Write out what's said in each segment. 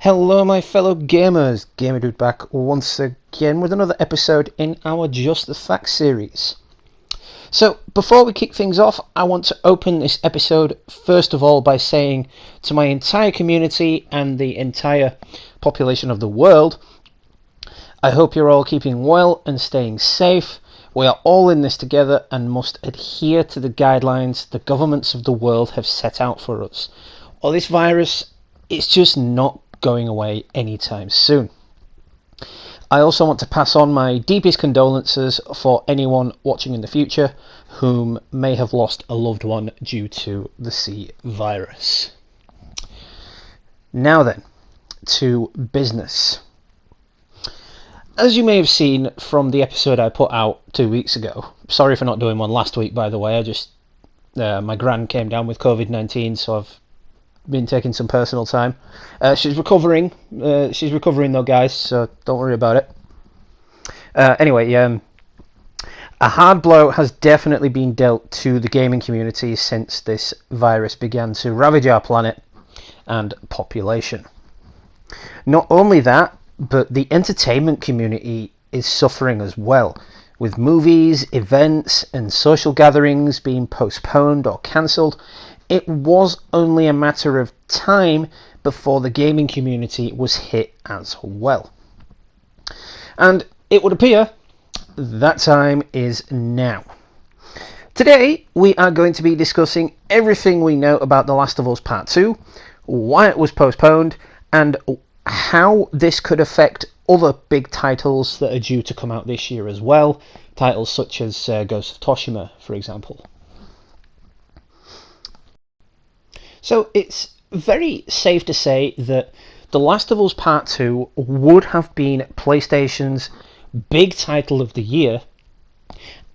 Hello my fellow gamers, Gamerdude back once again with another episode in our Just the Facts series. So before we kick things off, I want to open this episode first of all by saying to my entire community and the entire population of the world, I hope you're all keeping well and staying safe. We are all in this together and must adhere to the guidelines the governments of the world have set out for us. Or this virus, it's just not going away anytime soon. I also want to pass on my deepest condolences for anyone watching in the future whom may have lost a loved one due to the C virus. Now then, to business. As you may have seen from the episode I put out 2 weeks ago, sorry for not doing one last week by the way, my gran came down with COVID-19, so I've been taking some personal time. She's recovering though, guys, so don't worry about it. Anyway, a hard blow has definitely been dealt to the gaming community since this virus began to ravage our planet and population. Not only that, but the entertainment community is suffering as well, with movies, events and social gatherings being postponed or cancelled. It was only a matter of time before the gaming community was hit as well. And it would appear that time is now. Today we are going to be discussing everything we know about The Last of Us Part 2, why it was postponed, and how this could affect other big titles that are due to come out this year as well, titles such as Ghost of Tsushima, for example. So it's very safe to say that The Last of Us Part 2 would have been PlayStation's big title of the year,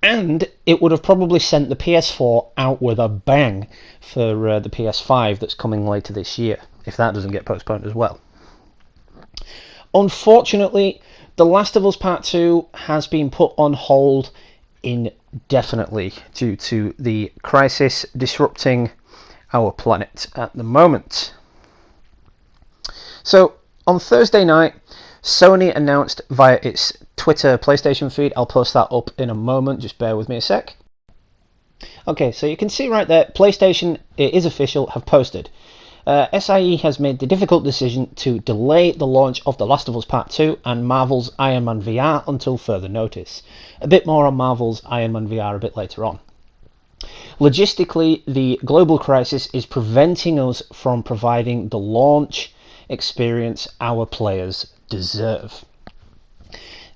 and it would have probably sent the PS4 out with a bang for the PS5 that's coming later this year, if that doesn't get postponed as well. Unfortunately, The Last of Us Part 2 has been put on hold indefinitely due to the crisis disrupting our planet at the moment. So on Thursday night, Sony announced via its Twitter PlayStation feed, I'll post that up in a moment, just bear with me a sec. Okay, so you can see right there, PlayStation, it is official, have posted. SIE has made the difficult decision to delay the launch of The Last of Us Part 2 and Marvel's Iron Man VR until further notice. A bit more on Marvel's Iron Man VR a bit later on. Logistically, the global crisis is preventing us from providing the launch experience our players deserve.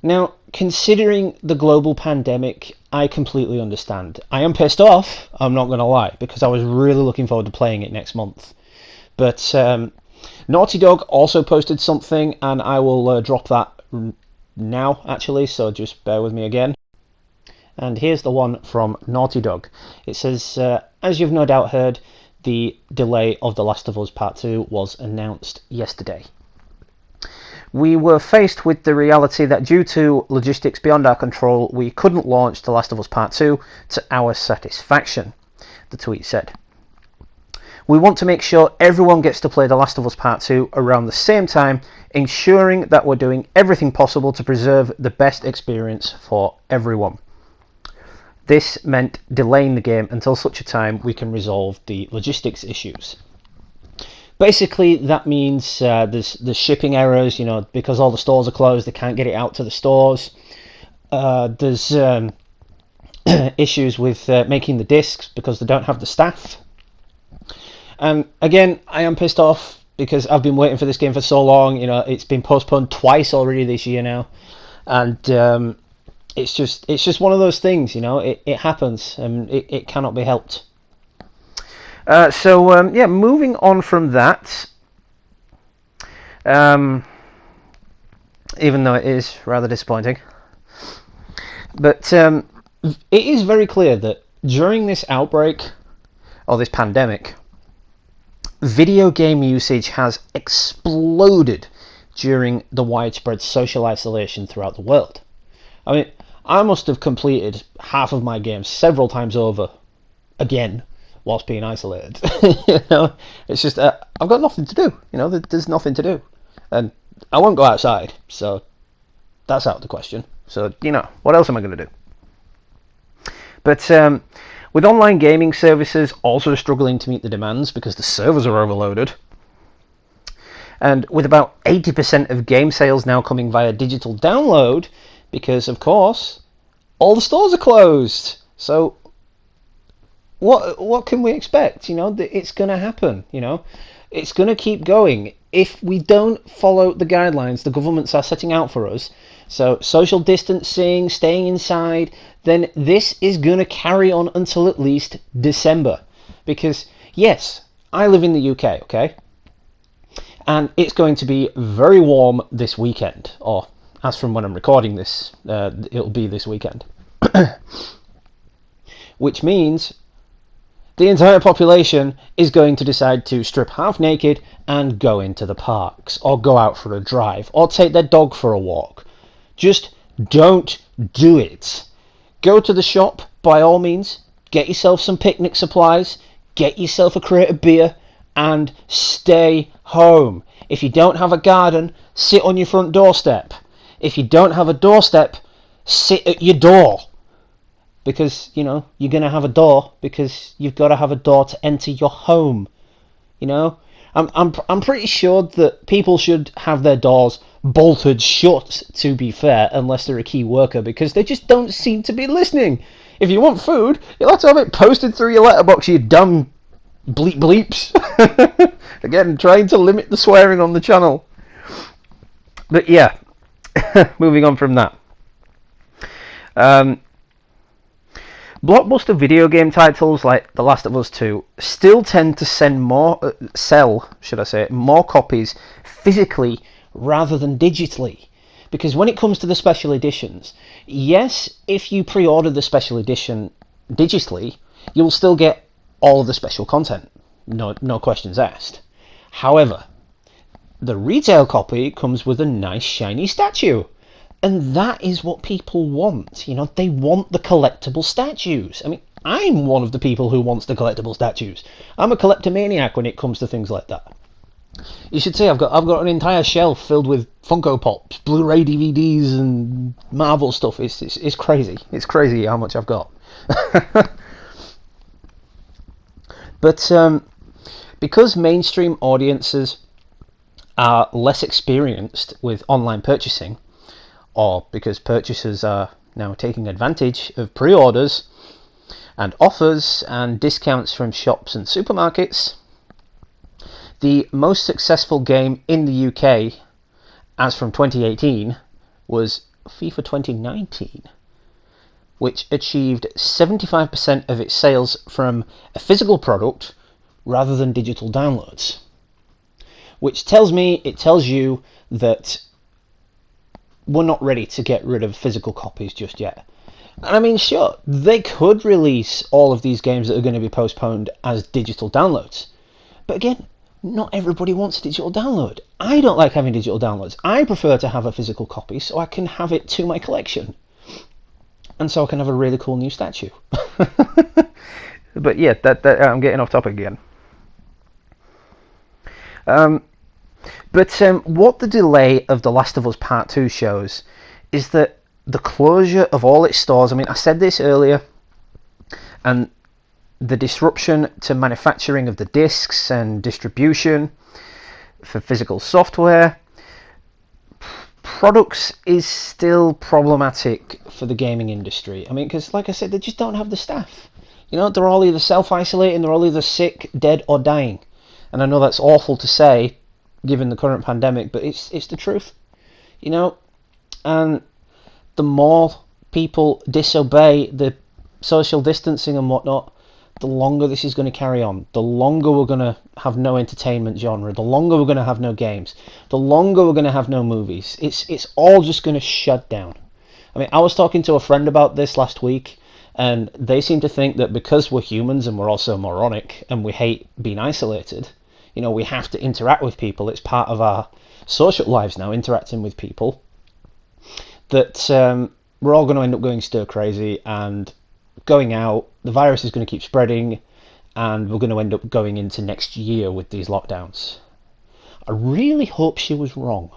Now, considering the global pandemic, I completely understand. I am pissed off, I'm not going to lie, because I was really looking forward to playing it next month. But Naughty Dog also posted something, and I will drop that now, actually, so just bear with me again. And here's the one from Naughty Dog. It says, as you've no doubt heard, the delay of The Last of Us Part 2 was announced yesterday. We were faced with the reality that due to logistics beyond our control, we couldn't launch The Last of Us Part 2 to our satisfaction, the tweet said. We want to make sure everyone gets to play The Last of Us Part 2 around the same time, ensuring that we're doing everything possible to preserve the best experience for everyone. This meant delaying the game until such a time we can resolve the logistics issues. Basically, that means there's shipping errors, because all the stores are closed, they can't get it out to the stores. There's issues with making the discs because they don't have the staff. And again, I am pissed off because I've been waiting for this game for so long. It's been postponed twice already this year now, and it's just one of those things, it happens and it cannot be helped. Moving on from that, even though it is rather disappointing, but it is very clear that during this outbreak, or this pandemic, video game usage has exploded during the widespread social isolation throughout the world. I mean, I must have completed half of my games several times over again whilst being isolated. It's just I've got nothing to do. There's nothing to do. and I won't go outside, so that's out of the question. So, you know, what else am I going to do? But with online gaming services also struggling to meet the demands because the servers are overloaded, and with about 80% of game sales now coming via digital download, because, of course, all the stores are closed. So what can we expect? You know, it's going to happen. You know, it's going to keep going if we don't follow the guidelines the governments are setting out for us. So social distancing, staying inside, then this is going to carry on until at least December. Because, yes, I live in the UK, okay? And it's going to be very warm this weekend. Or, as from when I'm recording this, it'll be this weekend. Which means the entire population is going to decide to strip half naked and go into the parks, or go out for a drive, or take their dog for a walk. Just don't do it. Go to the shop, by all means, get yourself some picnic supplies, get yourself a crate of beer, and stay home. If you don't have a garden, sit on your front doorstep. If you don't have a doorstep, sit at your door. Because, you know, you're going to have a door, because you've got to have a door to enter your home. You know, I'm pretty sure that people should have their doors bolted shut, to be fair, unless they're a key worker, because they just don't seem to be listening. If you want food, you'll have to have it posted through your letterbox, you dumb bleeps. Again, trying to limit the swearing on the channel. But yeah, moving on from that. Blockbuster video game titles like The Last of Us 2 still tend to sell more copies physically rather than digitally. Because when it comes to the special editions, yes, if you pre-order the special edition digitally, you'll still get all of the special content. No questions asked. However, the retail copy comes with a nice shiny statue. And that is what people want. You know, they want the collectible statues. I mean, I'm one of the people who wants the collectible statues. I'm a kleptomaniac when it comes to things like that. You should see I've got an entire shelf filled with Funko Pops, Blu-ray DVDs, and Marvel stuff. It's crazy. It's crazy how much I've got. But because mainstream audiences are less experienced with online purchasing, or because purchasers are now taking advantage of pre-orders and offers and discounts from shops and supermarkets, the most successful game in the UK, as from 2018, was FIFA 2019, which achieved 75% of its sales from a physical product rather than digital downloads. Which tells you that we're not ready to get rid of physical copies just yet. And I mean, sure, they could release all of these games that are going to be postponed as digital downloads. But again, not everybody wants a digital download. I don't like having digital downloads. I prefer to have a physical copy so I can have it to my collection. And so I can have a really cool new statue. But yeah, I'm getting off topic again. But what the delay of The Last of Us Part 2 shows is that the closure of all its stores, I mean, I said this earlier, and the disruption to manufacturing of the discs and distribution for physical software products is still problematic for the gaming industry. I mean, because like I said, they just don't have the staff. You know, they're all either self-isolating, they're all either sick, dead, or dying. And I know that's awful to say, given the current pandemic, but it's the truth, you know. And the more people disobey the social distancing and whatnot, the longer this is going to carry on. The longer we're going to have no entertainment genre. The longer we're going to have no games. The longer we're going to have no movies. It's all just going to shut down. I mean, I was talking to a friend about this last week, and they seem to think that because we're humans and we're also moronic and we hate being isolated, you know, we have to interact with people. It's part of our social lives now, interacting with people. That we're all going to end up going stir crazy and going out. The virus is going to keep spreading, and we're going to end up going into next year with these lockdowns. I really hope she was wrong.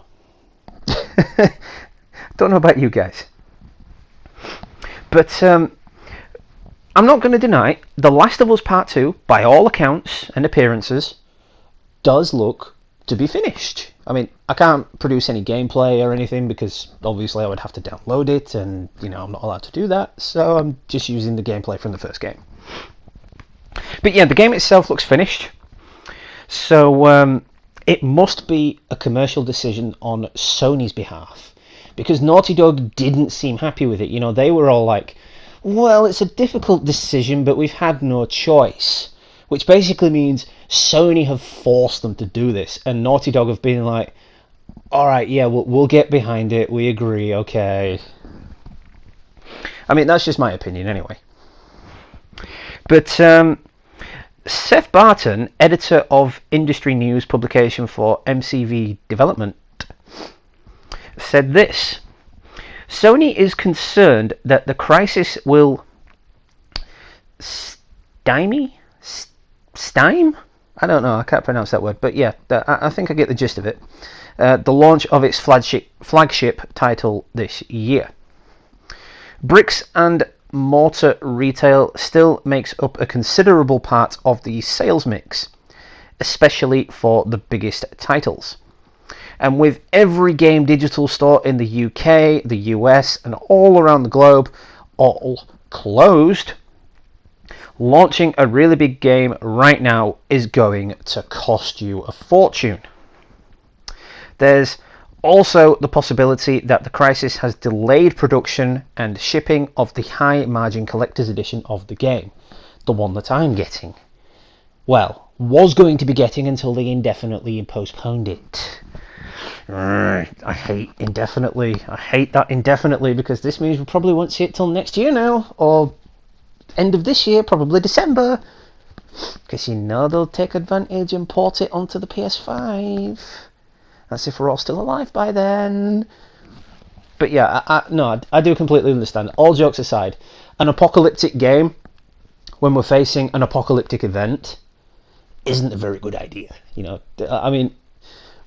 Don't know about you guys. But I'm not going to deny The Last of Us Part 2, by all accounts and appearances, does look to be finished. I mean, I can't produce any gameplay or anything because obviously I would have to download it, and I'm not allowed to do that, so I'm just using the gameplay from the first game. But yeah, the game itself looks finished, so it must be a commercial decision on Sony's behalf, because Naughty Dog didn't seem happy with it. They were all like, well, it's a difficult decision, but we've had no choice. Which basically means Sony have forced them to do this, and Naughty Dog have been like, alright, yeah, we'll get behind it, we agree, okay. I mean, that's just my opinion anyway. But Seth Barton, editor of industry news publication for MCV Development, said this: Sony is concerned that the crisis will stymie? I don't know, I can't pronounce that word, but yeah, I think I get the gist of it. The launch of its flagship title this year. Bricks and mortar retail still makes up a considerable part of the sales mix, especially for the biggest titles. And with every game digital store in the UK, the US, and all around the globe all closed, launching a really big game right now is going to cost you a fortune. There's also the possibility that the crisis has delayed production and shipping of the high-margin collector's edition of the game, the one that I'm getting. Well, was going to be getting until they indefinitely postponed it. I hate indefinitely. I hate that indefinitely, because this means we probably won't see it till next year now, or end of this year, probably December, because they'll take advantage and port it onto the PS5. That's if we're all still alive by then. But yeah, I do completely understand. All jokes aside, an apocalyptic game, when we're facing an apocalyptic event, isn't a very good idea. I mean,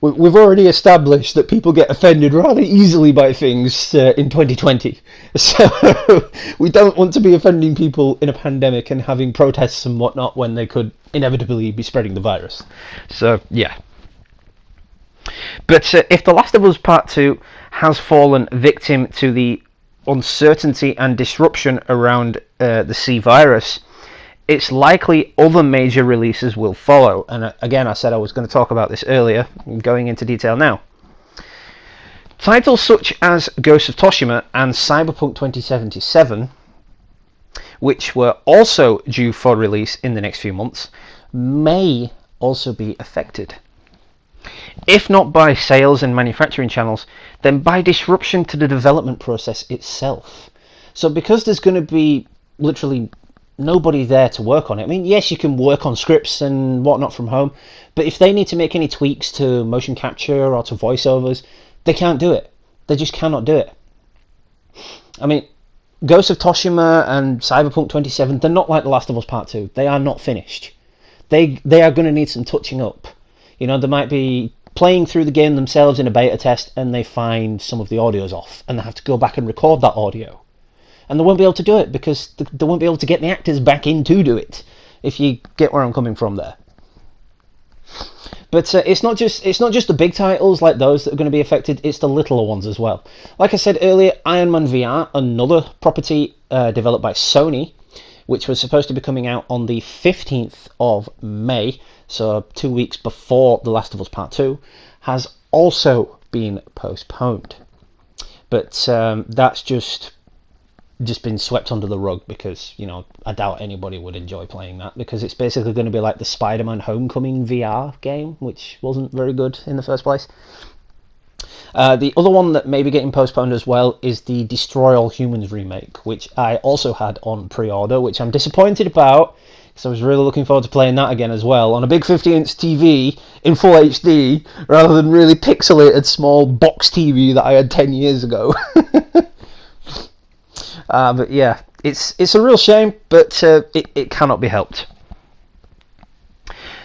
we've already established that people get offended rather easily by things in 2020. So we don't want to be offending people in a pandemic and having protests and whatnot when they could inevitably be spreading the virus. So, yeah. But if The Last of Us Part 2 has fallen victim to the uncertainty and disruption around the C virus, it's likely other major releases will follow. And again, I said I was going to talk about this earlier, going into detail now. Titles such as Ghost of Tsushima and Cyberpunk 2077, which were also due for release in the next few months, may also be affected. If not by sales and manufacturing channels, then by disruption to the development process itself. So because there's going to be literally nobody there to work on it. I mean, yes, you can work on scripts and whatnot from home, but if they need to make any tweaks to motion capture or to voiceovers, they can't do it. They just cannot do it. I mean, Ghost of Tsushima and Cyberpunk 27, they're not like The Last of Us Part 2. They are not finished. They are going to need some touching up. They might be playing through the game themselves in a beta test and they find some of the audio's off and they have to go back and record that audio. And they won't be able to do it because they won't be able to get the actors back in to do it, if you get where I'm coming from there. But it's not just the big titles like those that are going to be affected, it's the littler ones as well. Like I said earlier, Iron Man VR, another property developed by Sony, which was supposed to be coming out on the 15th of May, so 2 weeks before The Last of Us Part 2, has also been postponed. But that's just been swept under the rug because, I doubt anybody would enjoy playing that, because it's basically going to be like the Spider-Man Homecoming VR game, which wasn't very good in the first place. The other one that may be getting postponed as well is the Destroy All Humans remake, which I also had on pre-order, which I'm disappointed about, because I was really looking forward to playing that again as well, on a big 50-inch TV in Full HD, rather than really pixelated small box TV that I had 10 years ago. But yeah, it's a real shame, but it cannot be helped.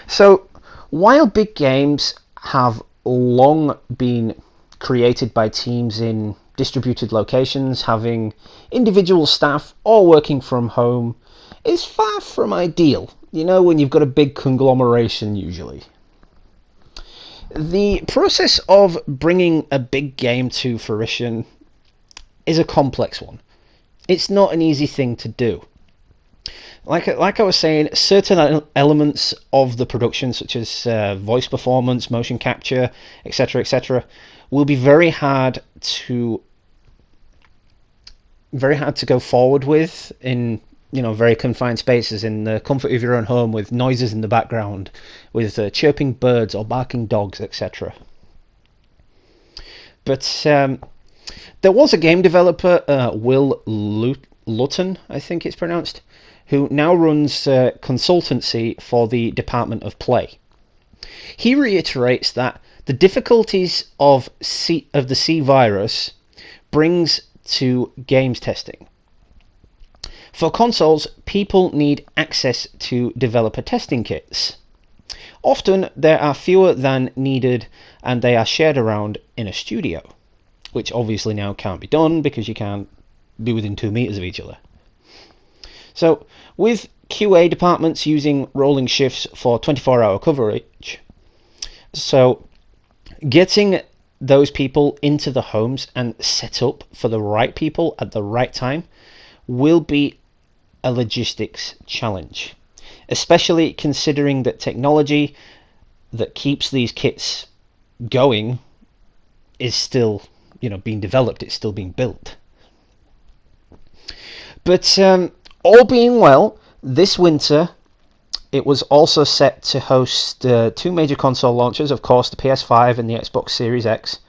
So, while big games have long been created by teams in distributed locations. Having individual staff all working from home is far from ideal, you know, when you've got a big conglomeration usually. The process of bringing a big game to fruition is a complex one. It's not an easy thing to do. Like I was saying, certain elements of the production, such as voice performance, motion capture, etc., will be very hard to go forward with in, you know, very confined spaces in the comfort of your own home, with noises in the background, with chirping birds or barking dogs, etc. But there was a game developer, Will Luton, I think it's pronounced, who now runs consultancy for the Department of Play. He reiterates that the difficulties of the C virus brings to games testing. For consoles, people need access to developer testing kits. Often there are fewer than needed, and they are shared around in a studio, which obviously now can't be done because you can't be within 2 meters of each other. So, with QA departments using rolling shifts for 24-hour coverage, so getting those people into the homes and set up for the right people at the right time will be a logistics challenge, especially considering that technology that keeps these kits going is still, you know, being developed. It's still being built. But all being well, this winter it was also set to host 2 major console launches, of course the PS5 and the Xbox Series X.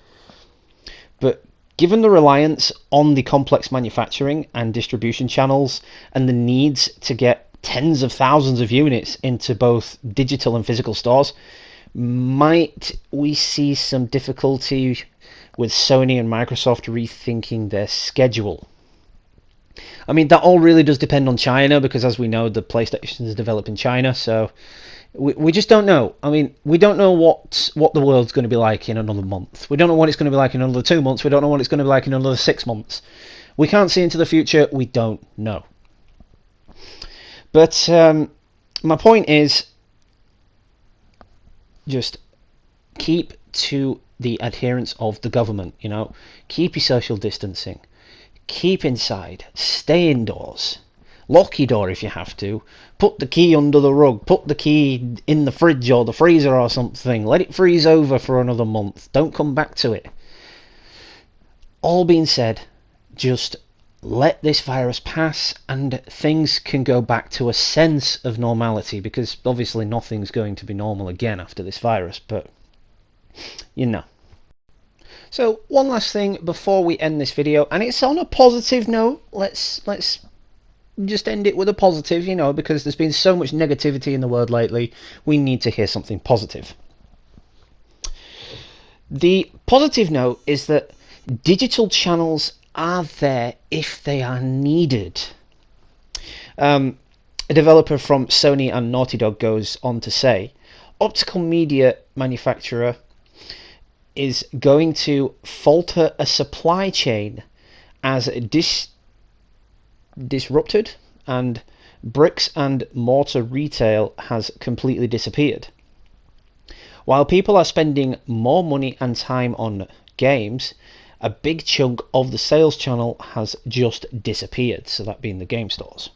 But given the reliance on the complex manufacturing and distribution channels and the needs to get tens of thousands of units into both digital and physical stores, might we see some difficulty with Sony and Microsoft rethinking their schedule? I mean, that all really does depend on China, because as we know, the PlayStation is developed in China, so we just don't know. I mean, we don't know what the world's going to be like in another month. We don't know what it's going to be like in another 2 months. We don't know what it's going to be like in another 6 months. We can't see into the future. We don't know. But my point is, just keep to the adherence of the government, you know. Keep your social distancing. Keep inside. Stay indoors. Lock your door if you have to. Put the key under the rug. Put the key in the fridge or the freezer or something. Let it freeze over for another month. Don't come back to it. All being said, just let this virus pass and things can go back to a sense of normality, because obviously nothing's going to be normal again after this virus, but you know. So one last thing before we end this video, and it's on a positive note. Let's just end it with a positive, you know, because there's been so much negativity in the world lately. We need to hear something positive. The positive note is that digital channels are there if they are needed. A developer from Sony and Naughty Dog goes on to say, optical media manufacturer is going to falter a supply chain as disrupted, and bricks and mortar retail has completely disappeared. While people are spending more money and time on games, a big chunk of the sales channel has just disappeared, so that being the game stores.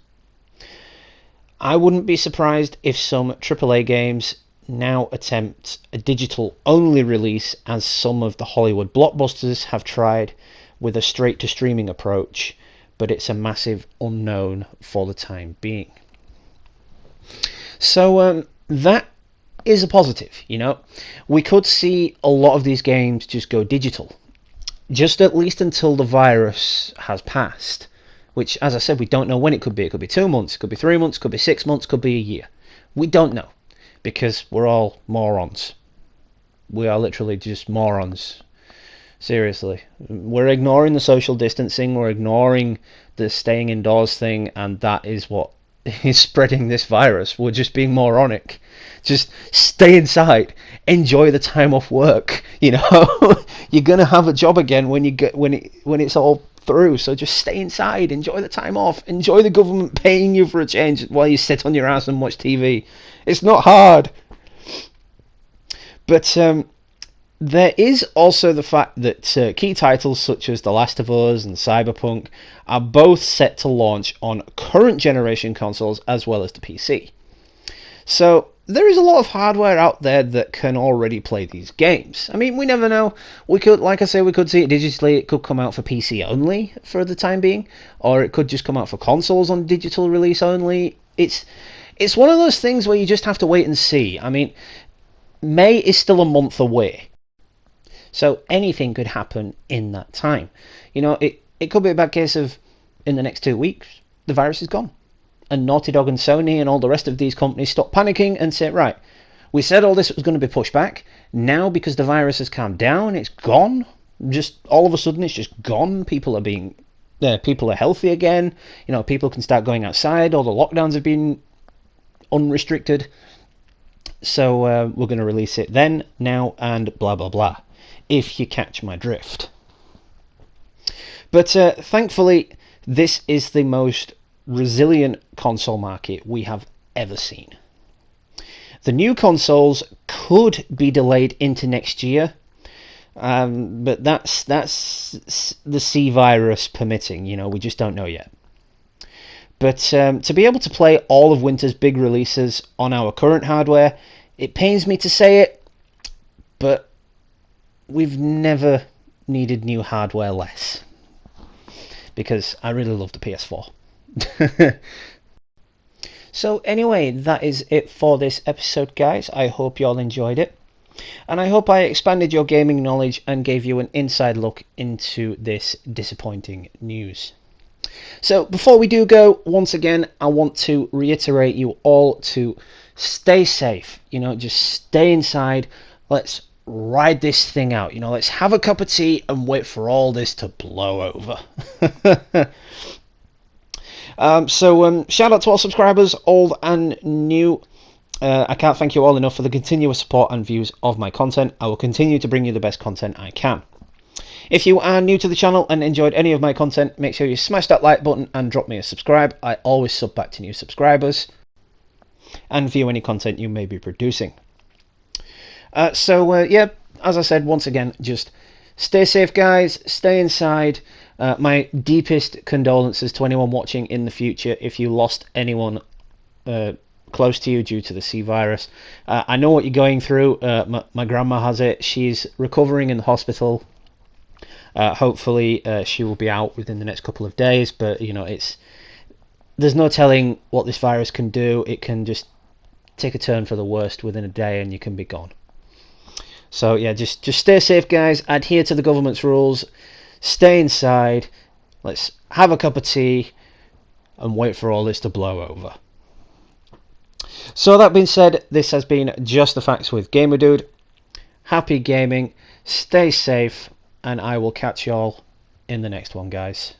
I wouldn't be surprised if some AAA games now attempt a digital-only release, as some of the Hollywood blockbusters have tried with a straight-to-streaming approach, but it's a massive unknown for the time being. So that is a positive, you know. We could see a lot of these games just go digital, just at least until the virus has passed, which, as I said, we don't know when it could be. It could be 2 months, it could be 3 months, it could be 6 months, it could be a year. We don't know, because we're all morons. We are literally just morons. Seriously. We're ignoring the social distancing, we're ignoring the staying indoors thing, and that is what is spreading this virus. We're just being moronic. Just stay inside, enjoy the time off work. You know, you're gonna have a job again when it's all through. So just stay inside, enjoy the time off, enjoy the government paying you for a change while you sit on your ass and watch TV. It's not hard. But there is also the fact that key titles such as The Last of Us and Cyberpunk are both set to launch on current generation consoles as well as the PC. So there is a lot of hardware out there that can already play these games. I mean, we never know. We could, like I say, we could see it digitally. It could come out for PC only for the time being, or it could just come out for consoles on digital release only. It's one of those things where you just have to wait and see. I mean, May is still a month away. So anything could happen in that time. You know, it could be a bad case of in the next 2 weeks, the virus is gone. And Naughty Dog and Sony and all the rest of these companies stop panicking and say, right, we said all this was going to be pushed back. Now, because the virus has calmed down, it's gone. Just all of a sudden, it's just gone. People are healthy again. You know, people can start going outside. All the lockdowns have been unrestricted. So we're going to release it then, now, and blah, blah, blah. If you catch my drift. But thankfully, this is the most resilient console market we have ever seen. The new consoles could be delayed into next year, but that's the C virus permitting. You know, we just don't know yet. But to be able to play all of winter's big releases on our current hardware, it pains me to say it, but we've never needed new hardware less. Because I really love the PS4. So anyway, that is it for this episode, guys. I hope you all enjoyed it. And I hope I expanded your gaming knowledge and gave you an inside look into this disappointing news. So before we do go, once again, I want to reiterate you all to stay safe. You know, just stay inside. Let's ride this thing out. You know, let's have a cup of tea and wait for all this to blow over. Shout out to all subscribers, old and new. I can't thank you all enough for the continuous support and views of my content. I will continue to bring you the best content I can. If you are new to the channel and enjoyed any of my content, make sure you smash that like button and drop me a subscribe. I always sub back to new subscribers and view any content you may be producing. Yeah, as I said, once again, just stay safe, guys. Stay inside. My deepest condolences to anyone watching in the future if you lost anyone close to you due to the C virus. I know what you're going through. My grandma has it. She's recovering in the hospital. Hopefully she will be out within the next couple of days, but you know, there's no telling what this virus can do. It can just take a turn for the worst within a day and you can be gone. So yeah, just stay safe, guys. Adhere to the government's rules. Stay inside. Let's have a cup of tea and wait for all this to blow over. So that being said, this has been Just the Facts with Gamerdude. Happy gaming. Stay safe, and I will catch y'all in the next one, guys.